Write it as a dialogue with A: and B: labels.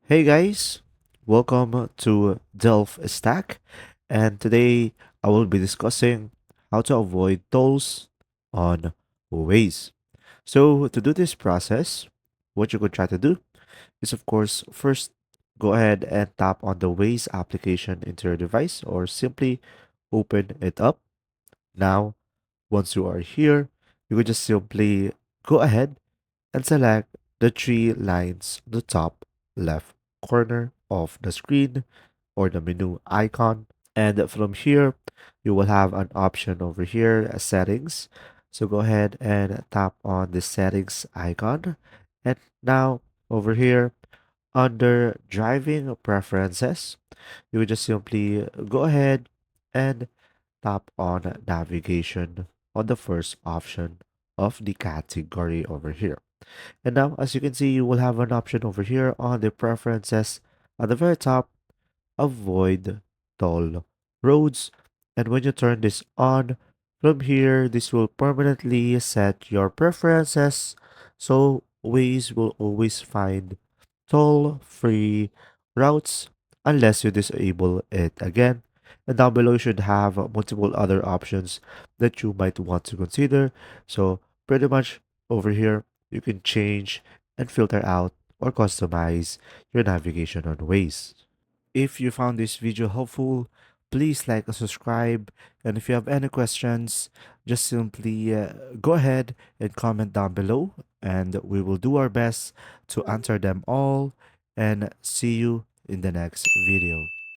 A: Hey guys, welcome to DelftStack, and today I will be discussing how to avoid tolls on Waze. So to do this process, what you could try to do is of course first go ahead and tap on the Waze application into your device or simply open it up. Now, once you are here, you could just simply go ahead and select the three lines on the top left corner of the screen or the menu icon. And from here, you will have an option over here, settings. So go ahead and tap on the settings icon. And now over here, under driving preferences, you would just simply go ahead and tap on navigation on the first option of the category over here. And now, as you can see, you will have an option over here on the preferences at the very top, avoid toll roads. And when you turn this on, from here, this will permanently set your preferences. So Waze will always find toll-free routes unless you disable it again. And down below you should have multiple other options that you might want to consider. So pretty much over here, you can change and filter out or customize your navigation on Waze. If you found this video helpful, please like and subscribe. And if you have any questions, just simply go ahead and comment down below, and we will do our best to answer them all. And see you in the next video.